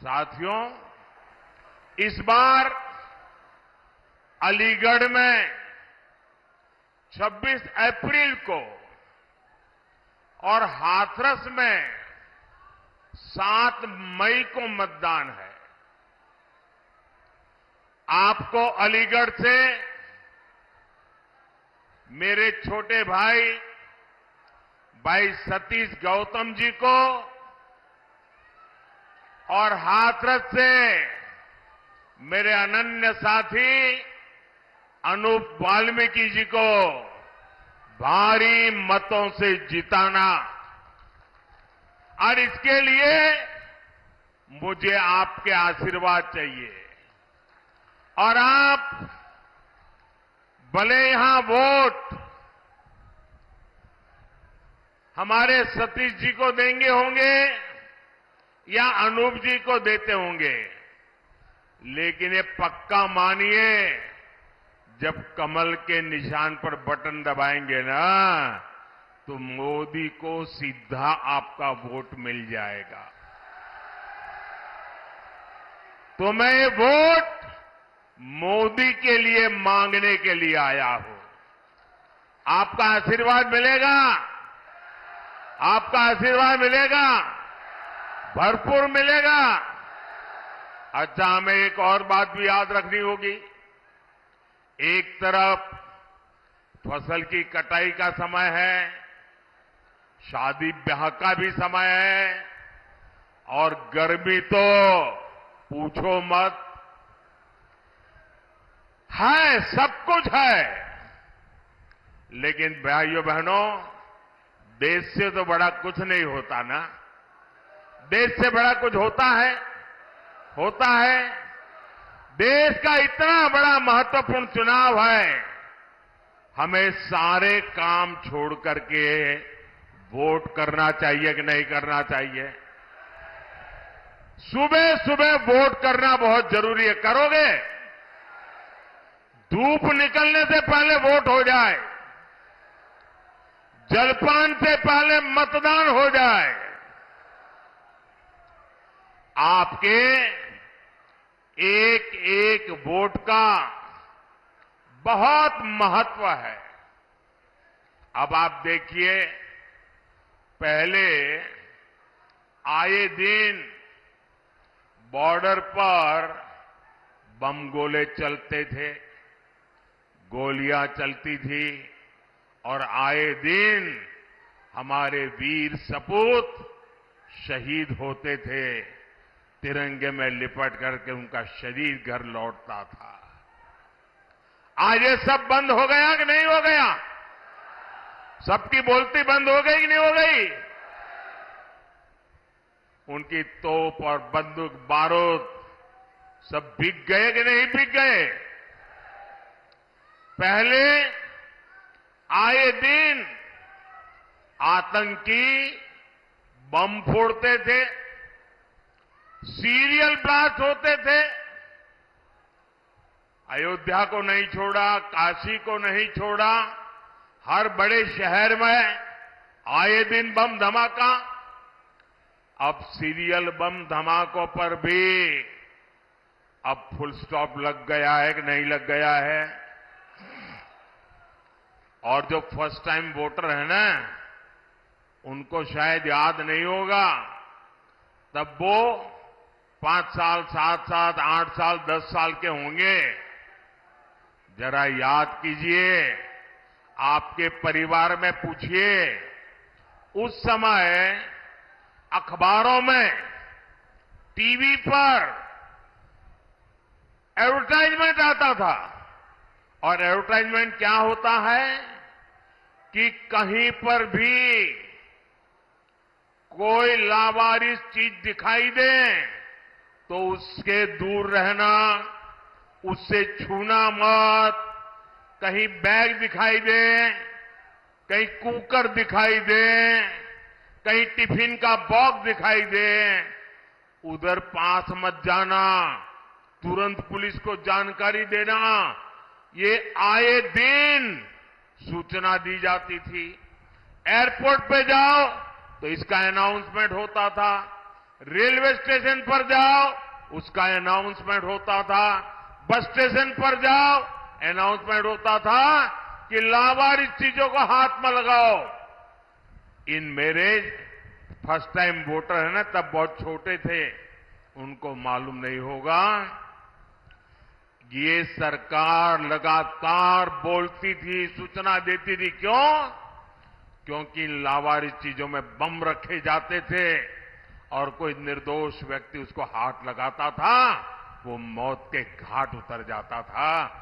साथियों, इस बार अलीगढ़ में 26 अप्रैल को और हाथरस में 7 मई को मतदान है। आपको अलीगढ़ से मेरे छोटे भाई सतीश गौतम जी को और हाथरस से मेरे अनन्य साथी अनूप वाल्मीकि जी को भारी मतों से जिताना, और इसके लिए मुझे आपके आशीर्वाद चाहिए। और आप भले यहां वोट हमारे सतीश जी को देंगे होंगे या अनूप जी को देते होंगे, लेकिन ये पक्का मानिए, जब कमल के निशान पर बटन दबाएंगे ना, तो मोदी को सीधा आपका वोट मिल जाएगा। तो मैं ये वोट मोदी के लिए मांगने के लिए आया हूं। आपका आशीर्वाद मिलेगा, आपका आशीर्वाद मिलेगा, भरपूर मिलेगा। अच्छा, हमें एक और बात भी याद रखनी होगी। एक तरफ फसल की कटाई का समय है, शादी ब्याह का भी समय है, और गर्मी तो पूछो मत, है, सब कुछ है। लेकिन भाइयों बहनों, देश से तो बड़ा कुछ नहीं होता ना। देश से बड़ा कुछ होता है? होता है। देश का इतना बड़ा महत्वपूर्ण चुनाव है, हमें सारे काम छोड़ करके वोट करना चाहिए कि नहीं करना चाहिए? सुबह सुबह वोट करना बहुत जरूरी है। करोगे? धूप निकलने से पहले वोट हो जाए, जलपान से पहले मतदान हो जाए। आपके एक एक वोट का बहुत महत्व है। अब आप देखिए, पहले आए दिन बॉर्डर पर बम गोले चलते थे, गोलियां चलती थी, और आए दिन हमारे वीर सपूत शहीद होते थे। तिरंगे में लिपट करके उनका शरीर घर लौटता था। आज ये सब बंद हो गया कि नहीं हो गया? सबकी बोलती बंद हो गई कि नहीं हो गई? उनकी तोप और बंदूक बारूद सब बिक गए कि नहीं बिक गए? पहले आए दिन आतंकी बम फोड़ते थे, सीरियल ब्लास्ट होते थे। अयोध्या को नहीं छोड़ा, काशी को नहीं छोड़ा, हर बड़े शहर में आए दिन बम धमाका। अब सीरियल बम धमाकों पर भी अब फुल स्टॉप लग गया है कि नहीं लग गया है? और जो फर्स्ट टाइम वोटर है ना, उनको शायद याद नहीं होगा। तब वो 5 साल, 7 साल, 8 साल, 10 साल के होंगे। जरा याद कीजिए, आपके परिवार में पूछिए, उस समय अखबारों में, टीवी पर एडवर्टाइजमेंट आता था। और एडवर्टाइजमेंट क्या होता है कि कहीं पर भी कोई लावारिस चीज दिखाई दे तो उसके दूर रहना, उससे छूना मत। कहीं बैग दिखाई दे, कहीं कुकर दिखाई दे, कहीं टिफिन का बॉक्स दिखाई दे, उधर पास मत जाना, तुरंत पुलिस को जानकारी देना। ये आए दिन सूचना दी जाती थी। एयरपोर्ट पे जाओ तो इसका अनाउंसमेंट होता था, रेलवे स्टेशन पर जाओ, उसका अनाउंसमेंट होता था। बस स्टेशन पर जाओ, अनाउंसमेंट होता था कि लावारिस चीजों को हाथ में लगाओ। इन मेरे फर्स्ट टाइम वोटर है ना, तब बहुत छोटे थे, उनको मालूम नहीं होगा। ये सरकार लगातार बोलती थी, सूचना देती थी। क्यों? क्योंकि इन लावारिस चीजों में बम रखे जाते थे और कोई निर्दोष व्यक्ति उसको हाथ लगाता था, वो मौत के घाट उतर जाता था।